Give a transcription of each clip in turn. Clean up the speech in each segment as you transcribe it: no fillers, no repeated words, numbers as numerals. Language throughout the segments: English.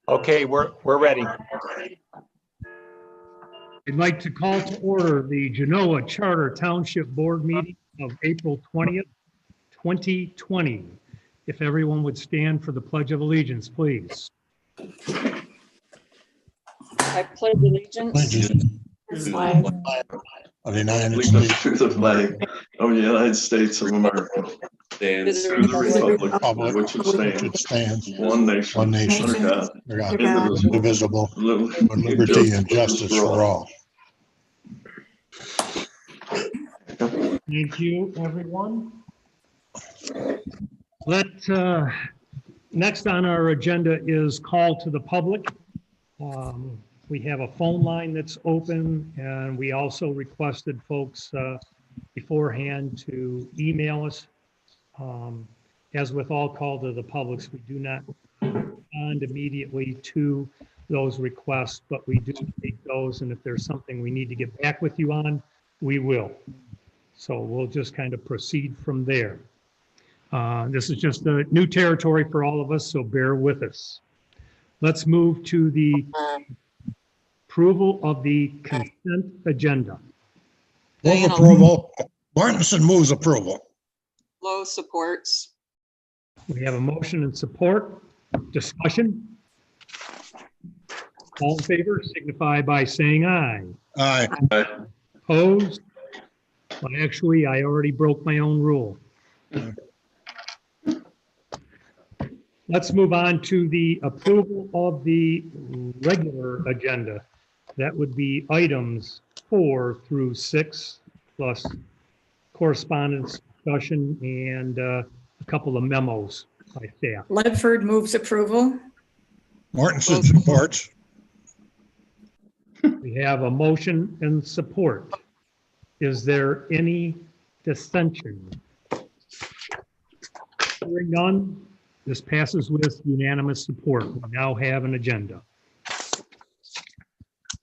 Okay, we're ready. I'd like to call to order the Genoa Township Board meeting of April 20th, 2020. If everyone would stand for the Pledge of Allegiance, please. I pledge allegiance to the flag of the United States, to the flag of the United States of America, and to the republic for which it stands, one nation, under God, indivisible, with liberty and justice for all. Thank you, everyone. Next on our agenda is call to the public. We have a phone line that's open, and we also requested folks beforehand to email us. As with all call to the publics, we do not respond immediately to those requests, but we do take those, and if there's something we need to get back with you on, we will. So we'll just kind of proceed from there. This is just a new territory for all of us, so bear with us. Let's move to the approval of the consent agenda. Move approval. Martinson moves approval. Low supports. We have a motion and support. Discussion? All in favor signify by saying aye. Aye. Opposed? Well, actually, I already broke my own rule. Let's move on to the approval of the regular agenda. That would be items 4 through 6, plus correspondence, discussion, and a couple of memos by staff. Ledford moves approval. Martinson supports. We have a motion and support. Is there any dissension? Hearing none, this passes with unanimous support. We now have an agenda.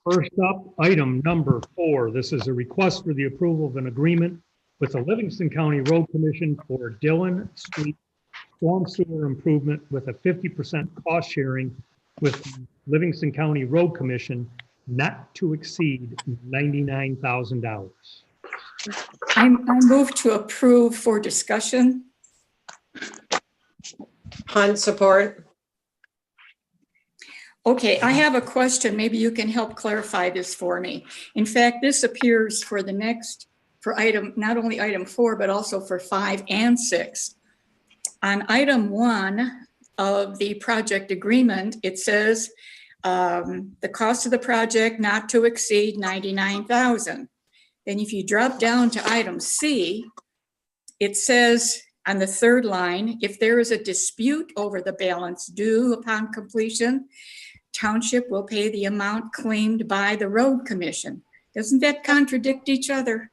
First up, item number 4. This is a request for the approval of an agreement with the Livingston County Road Commission for Dillon Street storm sewer improvement with a 50% cost sharing with the Livingston County Road Commission, not to exceed $99,000. I move to approve for discussion. Hunt support. Okay, I have a question. Maybe you can help clarify this for me. In fact, this appears for the next, for item, not only item 4, but also for 5 and 6. On item 1 of the project agreement, it says the cost of the project not to exceed $99,000. Then if you drop down to item C, it says on the 3rd line, if there is a dispute over the balance due upon completion, township will pay the amount claimed by the road commission. Doesn't that contradict each other?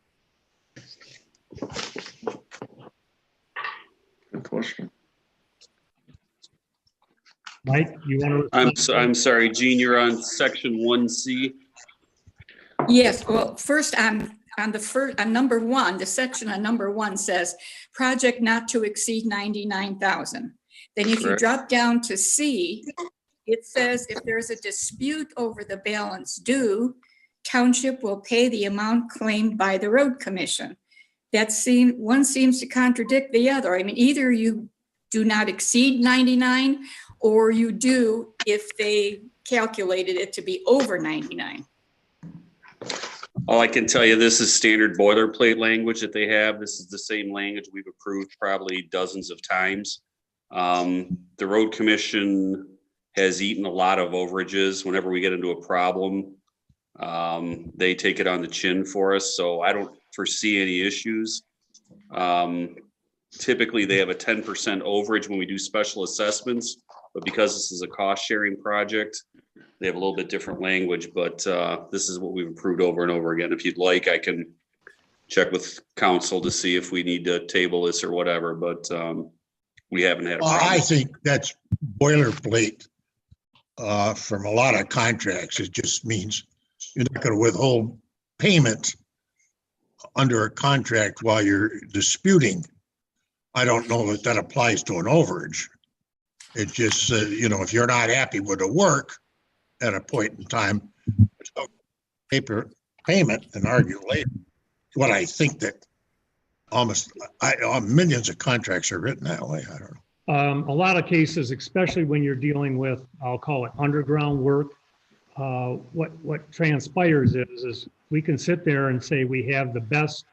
Good question. Mike, you want to? I'm sorry, Gene, you're on section 1C. Yes, well, first on number 1, the section on number 1 says project not to exceed $99,000. Then if you drop down to C, it says if there's a dispute over the balance due, township will pay the amount claimed by the road commission. One seems to contradict the other. I mean, either you do not exceed 99, or you do if they calculated it to be over 99. All I can tell you, this is standard boilerplate language that they have. This is the same language we've approved probably dozens of times. The road commission has eaten a lot of overages. Whenever we get into a problem, they take it on the chin for us. So I don't foresee any issues. Typically they have a 10% overage when we do special assessments, but because this is a cost sharing project, they have a little bit different language, but this is what we've approved over and over again. If you'd like, I can check with council to see if we need to table this or whatever, but we haven't had a problem. I think that's boilerplate from a lot of contracts. It just means you're not going to withhold payment under a contract while you're disputing. I don't know that that applies to an overage. It just, if you're not happy with the work at a point in time, paper payment and argue later. What I think that millions of contracts are written that way. I don't know. A lot of cases, especially when you're dealing with, I'll call it underground work, what transpires is we can sit there and say we have the best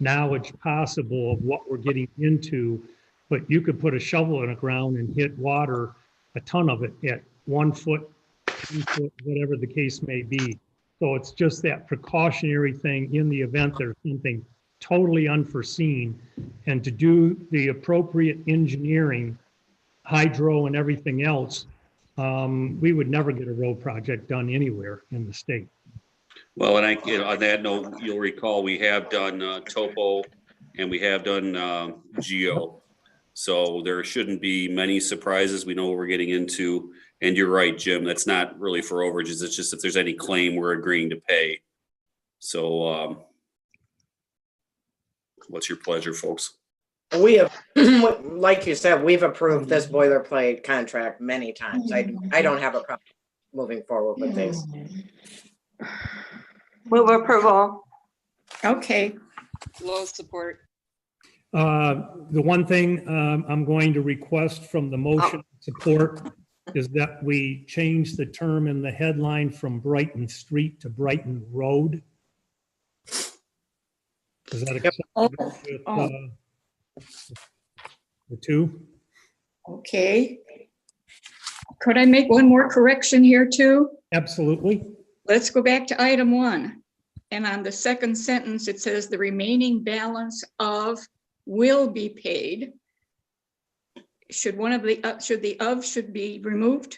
knowledge possible of what we're getting into, but you could put a shovel in the ground and hit water, a ton of it at 1 foot, 2 foot, whatever the case may be. So it's just that precautionary thing in the event there's something totally unforeseen, and to do the appropriate engineering, hydro and everything else, we would never get a road project done anywhere in the state. Well, and on that note, you'll recall we have done topo and we have done geo. So there shouldn't be many surprises. We know what we're getting into. And you're right, Jim, that's not really for overages. It's just if there's any claim we're agreeing to pay. So what's your pleasure, folks? We have, like you said, we've approved this boilerplate contract many times. I don't have a problem moving forward with this. Move approval. Okay, Low support. The one thing I'm going to request from the motion support is that we change the term in the headline from Brighton Street to Brighton Road. Is that acceptable with the two? okay. Could I make one more correction here too? Absolutely. Let's go back to item 1. And on the second sentence, it says the remaining balance of will be paid. Should one of the, should be removed?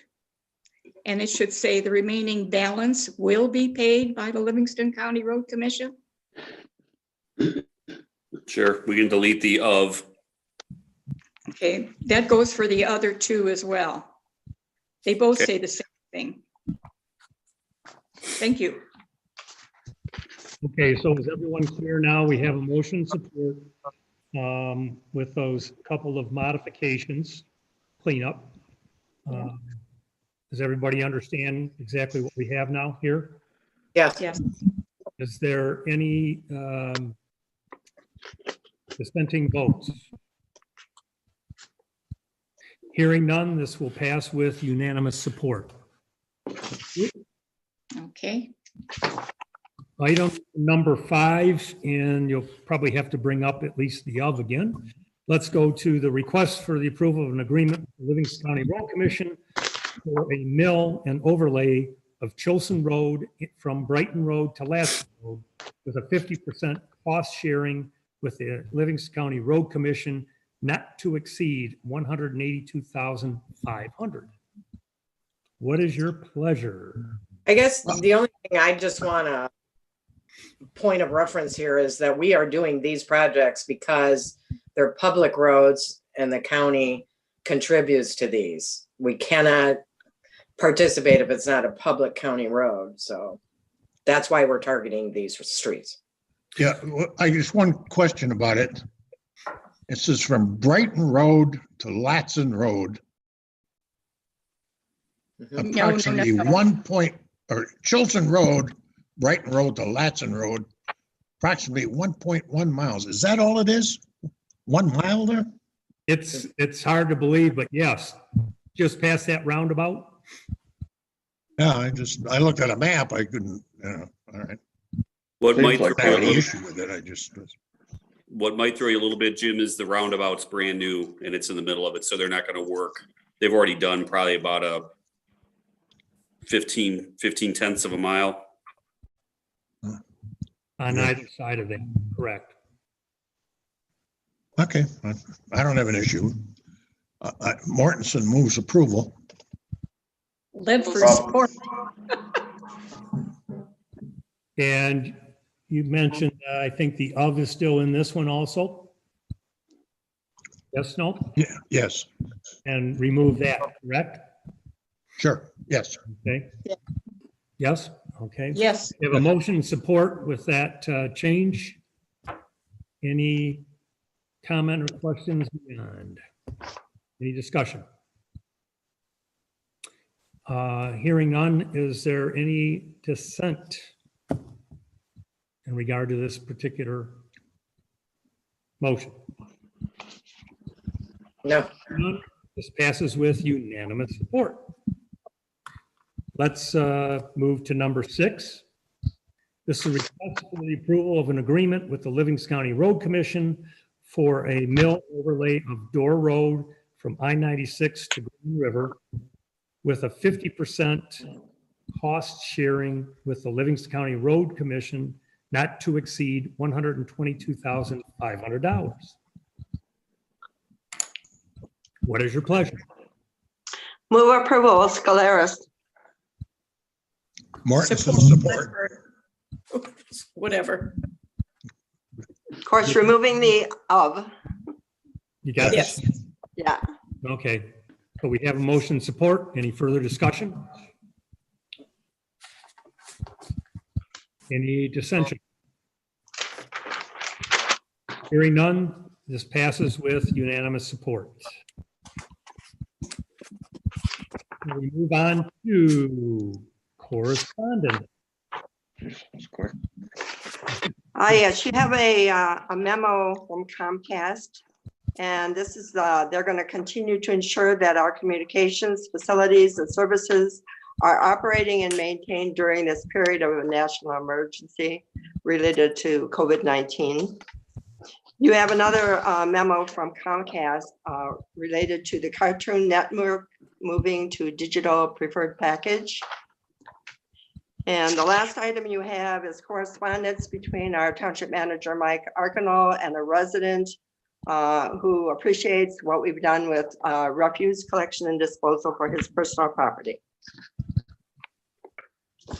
And it should say the remaining balance will be paid by the Livingston County Road Commission? Sure, we can delete the of. Okay, that goes for the other two as well. They both say the same thing. Thank you. Okay, so is everyone clear now? We have a motion support with those couple of modifications, cleanup. Does everybody understand exactly what we have now here? Yes. Yes. Is there any dissenting votes? Hearing none, this will pass with unanimous support. Okay. Item number 5, and you'll probably have to bring up at least the of again. Let's go to the request for the approval of an agreement with the Livingston County Road Commission for a mill and overlay of Chilson Road from Brighton Road to Latson Road with a 50% cost sharing with the Livingston County Road Commission not to exceed $182,500. What is your pleasure? I guess the only thing I just want to point of reference here is that we are doing these projects because they're public roads and the county contributes to these. We cannot participate if it's not a public county road. So that's why we're targeting these streets. Yeah, I just one question about it. It says from Brighton Road to Latson Road, approximately Chilson Road, Brighton Road to Latson Road, approximately 1.1 miles. Is that all it is? 1 mile there? It's hard to believe, but yes, just past that roundabout. Yeah, I looked at a map. I couldn't, all right. What Seems might like throw I have you a any little- issue with it. what might throw you a little bit, Jim, is the roundabout's brand new and it's in the middle of it, so they're not going to work. They've already done probably about a 15 tenths of a mile. On either side of that, correct. Okay, I don't have an issue. Mortensen moves approval. Live for support. And you mentioned, I think the of is still in this one also? Yes, no? Yeah, yes, And remove that, correct? sure, yes. Okay. Yes, okay. Yes. We have a motion and support with that change. Any comment or questions beyond? Any discussion? Hearing none, is there any dissent in regard to this particular motion? No. None. This passes with unanimous support. Let's move to number 6. This is a request for the approval of an agreement with the Livingston County Road Commission for a mill overlay of Door Road from I-96 to Green River with a 50% cost sharing with the Livingston County Road Commission not to exceed $122,500. What is your pleasure? Move approval, Scaleras. Mortensen, support. Whatever. Of course, removing the of. You got Yes. this? Yeah. Okay. So we have a motion support. Any further discussion? Any dissension? Hearing none, this passes with unanimous support. We move on to correspondence. Yes, you have a memo from Comcast. And this is, they're going to continue to ensure that our communications, facilities, and services are operating and maintained during this period of a national emergency related to COVID-19. You have another memo from Comcast related to the Cartoon Network moving to digital preferred package. And the last item you have is correspondence between our township manager, Mike Arcanol, and a resident who appreciates what we've done with refuse collection and disposal for his personal property.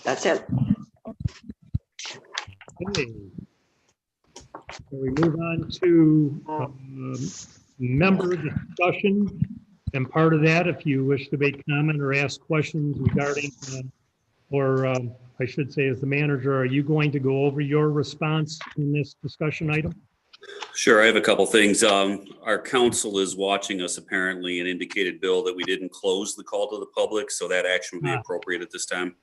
That's it. Okay. So we move on to member discussion. And part of that, if you wish to make comment or ask questions regarding, I should say as the manager, are you going to go over your response in this discussion item? Sure, I have a couple things. Our council is watching us apparently and indicated, Bill, that we didn't close the call to the public, so that action would be appropriate at this time.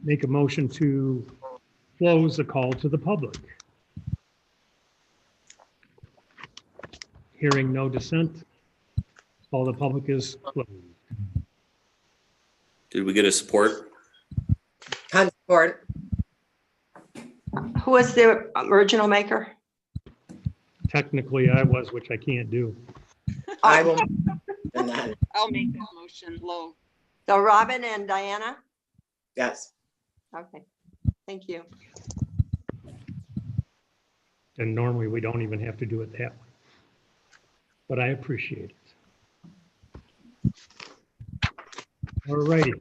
Make a motion to close the call to the public. Hearing no dissent, call the public is closed. Did we get a support? Support. Who was the original maker? Technically, I was, which I can't do. I will. And then, I'll make that motion. Low. So Robin and Diana? yes. Okay, thank you. And normally we don't even have to do it that way. But I appreciate it. All righty.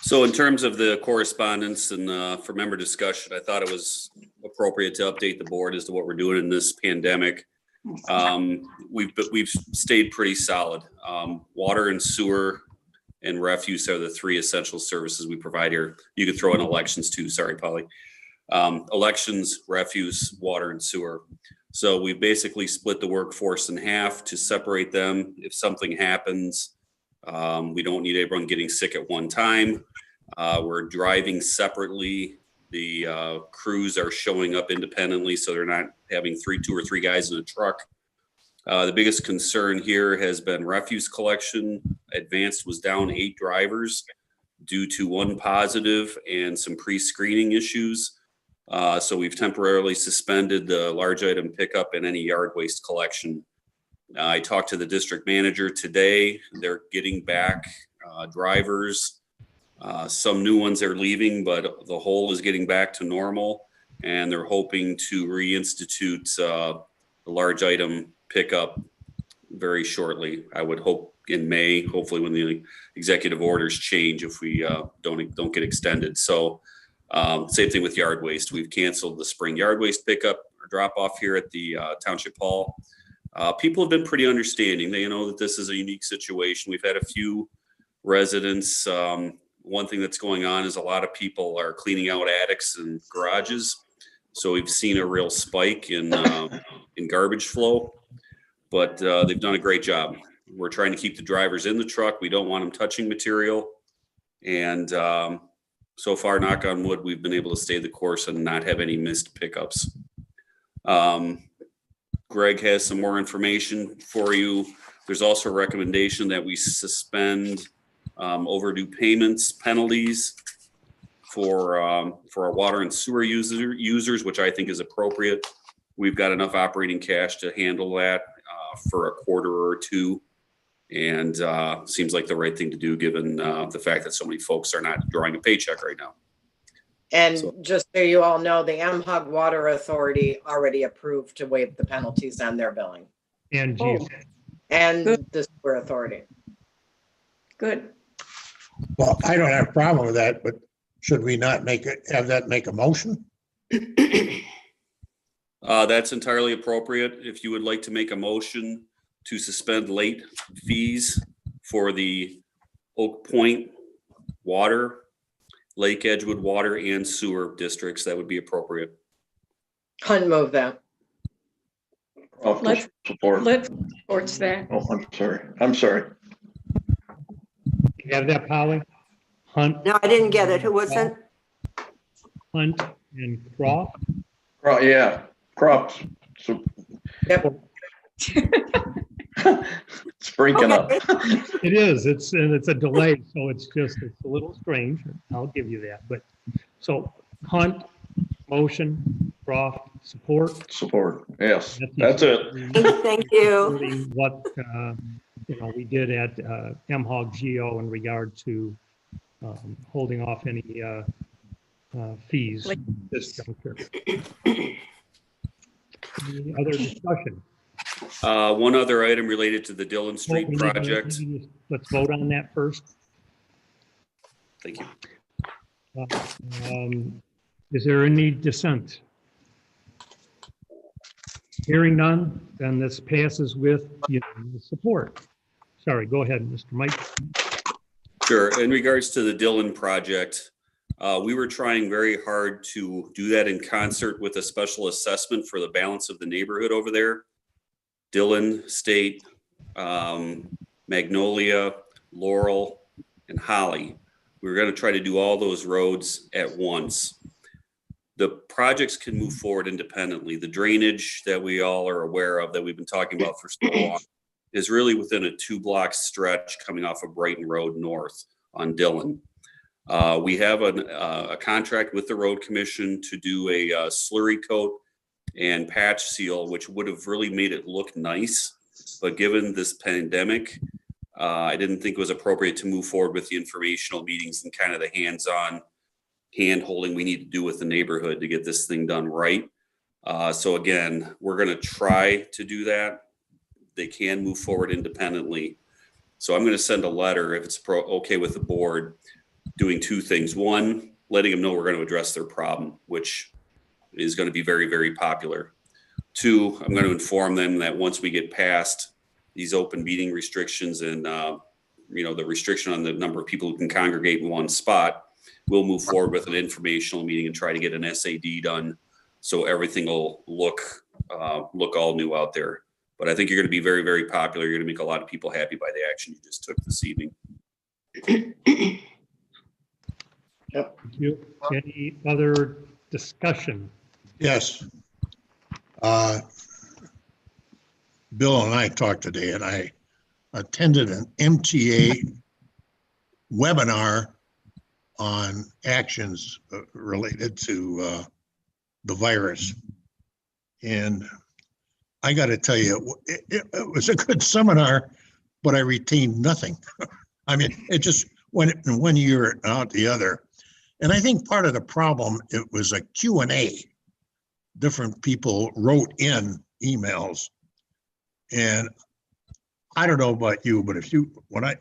So in terms of the correspondence and for member discussion, I thought it was appropriate to update the board as to what we're doing in this pandemic. We've stayed pretty solid. Water and sewer and refuse are the 3 essential services we provide here. You could throw in elections too. Sorry, Polly. Elections, refuse, water, and sewer. So we basically split the workforce in half to separate them. If something happens, we don't need everyone getting sick at one time. We're driving separately. The crews are showing up independently, so they're not having 2 or 3 guys in a truck. The biggest concern here has been refuse collection. Advanced was down 8 drivers due to 1 positive and some pre-screening issues. So we've temporarily suspended the large item pickup and any yard waste collection. I talked to the district manager today. They're getting back drivers. Some new ones are leaving, but the whole is getting back to normal. And they're hoping to reinstitute the large item pickup very shortly. I would hope in May, hopefully when the executive orders change, if we don't get extended. So same thing with yard waste. We've canceled the spring yard waste pickup or drop off here at the township hall. People have been pretty understanding. They know that this is a unique situation. We've had a few residents. One thing that's going on is a lot of people are cleaning out attics and garages. So we've seen a real spike in garbage flow, but they've done a great job. We're trying to keep the drivers in the truck. We don't want them touching material. And so far, knock on wood, we've been able to stay the course and not have any missed pickups. Greg has some more information for you. There's also a recommendation that we suspend overdue payments penalties for our water and sewer users, which I think is appropriate. We've got enough operating cash to handle that for a quarter or two, and seems like the right thing to do given the fact that so many folks are not drawing a paycheck right now. And just so you all know, the MHUG Water Authority already approved to waive the penalties on their billing. And geez, And the Sewer Authority. Good. Well, I don't have a problem with that, but should we not have that make a motion? That's entirely appropriate. If you would like to make a motion to suspend late fees for the Oak Point water, Lake Edgewood water and sewer districts, that would be appropriate. Hunt move that. Support. Let's support that. Oh, I'm sorry. you have that, Polly? Hunt, No, I didn't get it. Who was it? Hunt and Croft. Oh, yeah, crops. So Yep. it's breaking up. It is, it's a delay, so it's a little strange. I'll give you that, but, so Hunt, motion, Croft, support. Support, yes, that's it. Thank you. Including what, we did at MHOG Geo in regard to holding off any fees at this juncture. Any other discussion? One other item related to the Dillon Street Oh, we need to- project. Let's vote on that first. Thank you. Is there any dissent? Hearing none, then this passes with unanimous support. Sorry, go ahead, Mr. Mike. Sure. In regards to the Dillon project, we were trying very hard to do that in concert with a special assessment for the balance of the neighborhood over there. Dillon, State, Magnolia, Laurel, and Holly. We were going to try to do all those roads at once. The projects can move forward independently. The drainage that we all are aware of that we've been talking about for so long is really within a 2-block stretch coming off of Brighton Road north on Dillon. We have a contract with the road commission to do a slurry coat and patch seal, which would have really made it look nice. But given this pandemic, I didn't think it was appropriate to move forward with the informational meetings and kind of the hands-on hand holding we need to do with the neighborhood to get this thing done right. So again, we're going to try to do that. They can move forward independently. So I'm going to send a letter, if it's okay with the board, doing 2 things. One, letting them know we're going to address their problem, which is going to be very, very popular. 2, I'm going to inform them that once we get past these open meeting restrictions and, the restriction on the number of people who can congregate in one spot, we'll move forward with an informational meeting and try to get an SAD done so everything will look all new out there. But I think you're going to be very, very popular. You're going to make a lot of people happy by the action you just took this evening. Thank you. Any other discussion? Yes. Bill and I talked today, and I attended an MTA webinar on actions related to the virus. And I got to tell you, it was a good seminar, but I retained nothing. I mean, it just went in one ear and out the other. And I think part of the problem, it was a Q&A. Different people wrote in emails. And I don't know about you, but when I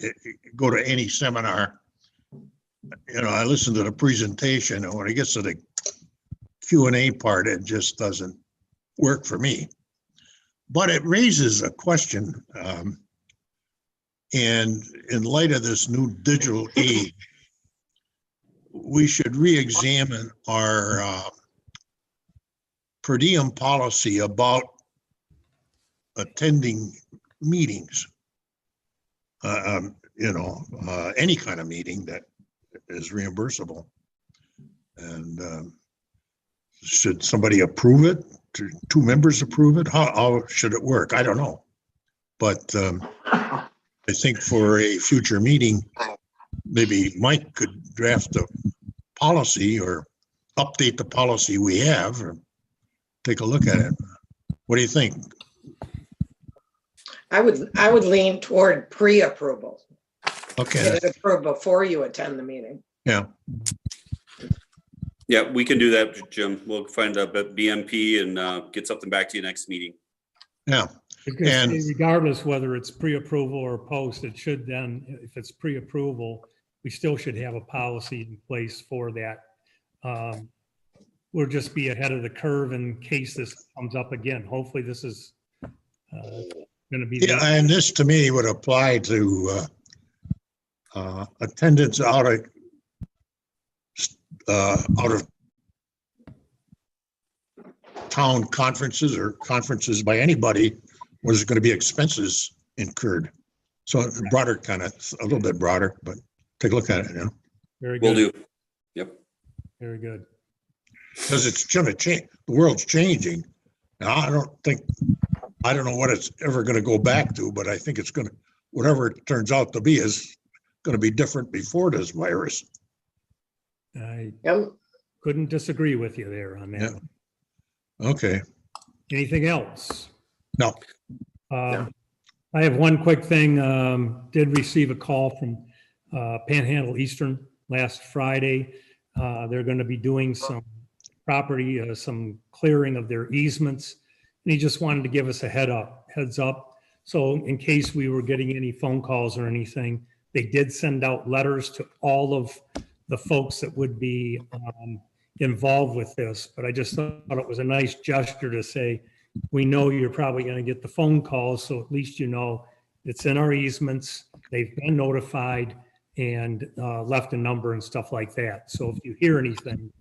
go to any seminar, I listen to the presentation, and when it gets to the Q&A part, it just doesn't work for me. But it raises a question. And in light of this new digital age, we should re-examine our per diem policy about attending meetings. any kind of meeting that is reimbursable. And should somebody approve it? Two members approve it? How should it work? I don't know. But I think for a future meeting, maybe Mike could draft a policy or update the policy we have or take a look at it. What do you think? I would lean toward pre-approval. Okay. Get it approved before you attend the meeting. Yeah. Yeah, we can do that, Jim. We'll find a BMP and get something back to you next meeting. Yeah. And regardless whether it's pre-approval or post, it should then, if it's pre-approval, we still should have a policy in place for that. We'll just be ahead of the curve in case this comes up again. Hopefully this is going to be. Yeah, and this to me would apply to attendance out of town conferences or conferences by anybody where there's going to be expenses incurred. So broader, kind of a little bit broader, but take a look at it. You know? Very good. Will do. Yep. Very good. Because it's going to change. The world's changing. Now, I don't know what it's ever going to go back to, but I think it's going to, whatever it turns out to be is going to be different before this virus. I couldn't disagree with you there on that. Yeah. Okay. Anything else? No. I have one quick thing. Did receive a call from Panhandle Eastern last Friday. They're going to be doing some property, some clearing of their easements. And he just wanted to give us a heads up. So in case we were getting any phone calls or anything, they did send out letters to all of the folks that would be involved with this. But I just thought it was a nice gesture to say, we know you're probably going to get the phone calls, so at least you know it's in our easements. They've been notified and left a number and stuff like that. So if you hear anything,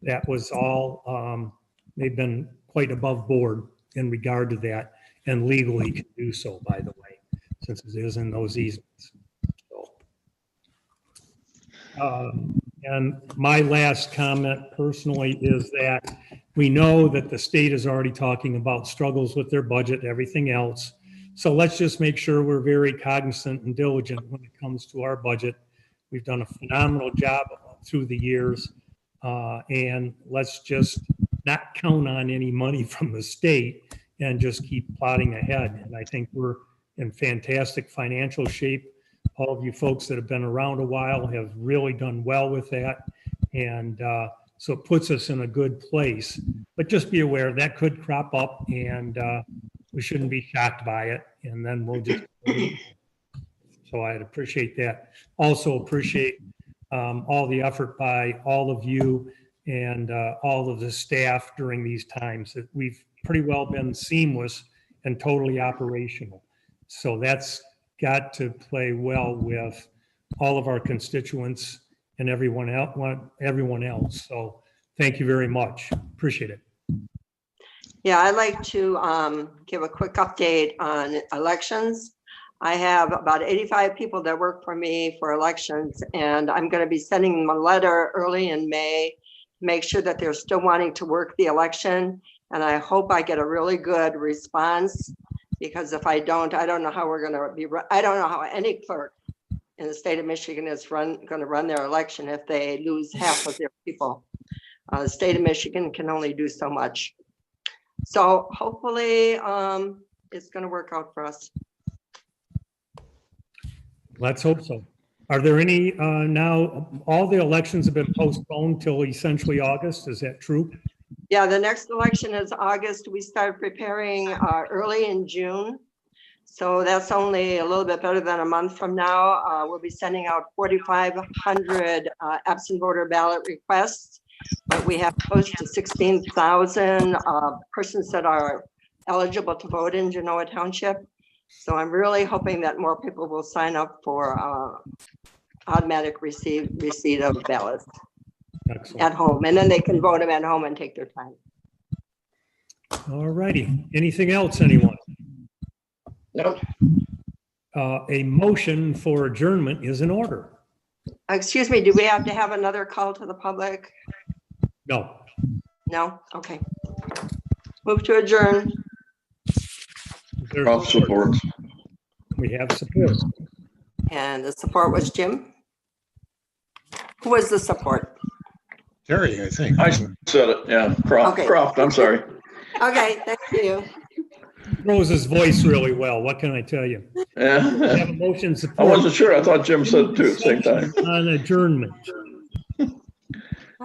that was all, they've been quite above board in regard to that, and legally can do so, by the way, since it is in those easements. So, and my last comment personally is that we know that the state is already talking about struggles with their budget and everything else. So let's just make sure we're very cognizant and diligent when it comes to our budget. We've done a phenomenal job through the years, and let's just not count on any money from the state and just keep plodding ahead. And I think we're in fantastic financial shape. All of you folks that have been around a while have really done well with that. And so it puts us in a good place. But just be aware that could crop up, and we shouldn't be shocked by it. And then we'll just, so I'd appreciate that. Also appreciate all the effort by all of you and all of the staff during these times. That we've pretty well been seamless and totally operational. So that's got to play well with all of our constituents and everyone else. So thank you very much. Appreciate it. Yeah, I'd like to give a quick update on elections. I have about 85 people that work for me for elections, and I'm going to be sending them a letter early in May to make sure that they're still wanting to work the election. And I hope I get a really good response, because if I don't, I don't know how we're going to be, I don't know how any clerk in the state of Michigan is going to run their election if they lose half of their people. The state of Michigan can only do so much. So hopefully it's going to work out for us. Let's hope so. Are there any now, all the elections have been postponed till essentially August, is that true? Yeah, the next election is August. We start preparing early in June. So that's only a little bit better than a month from now. We'll be sending out 4,500 absent voter ballot requests. But we have close to 16,000 persons that are eligible to vote in Genoa Township. So I'm really hoping that more people will sign up for automatic receipt of ballots. Excellent. At home, and then they can vote them at home and take their time. All righty. Anything else, anyone? Nope. a motion for adjournment is in order. Excuse me, do we have to have another call to the public? No. No? Okay. Move to adjourn. There's Ralph supports. We have support. And the support was Jim? Who was the support? Terry, I think. I said it, yeah. Croft, Okay. Croft, I'm sorry. Okay, thank you. Throws his voice really well. What can I tell you? We have Yeah. a motion I support wasn't sure. I thought Jim said it too at the same time. on adjournment. Okay.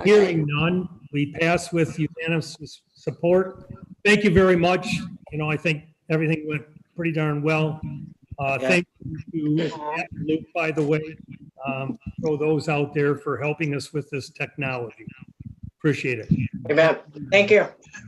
Hearing none, we pass with unanimous support. Thank you very much. You know, I think everything went pretty darn well. Thank you to Matt and Luke, by the way. Throw those out there for helping us with this technology. Appreciate it. Amen. Thank you.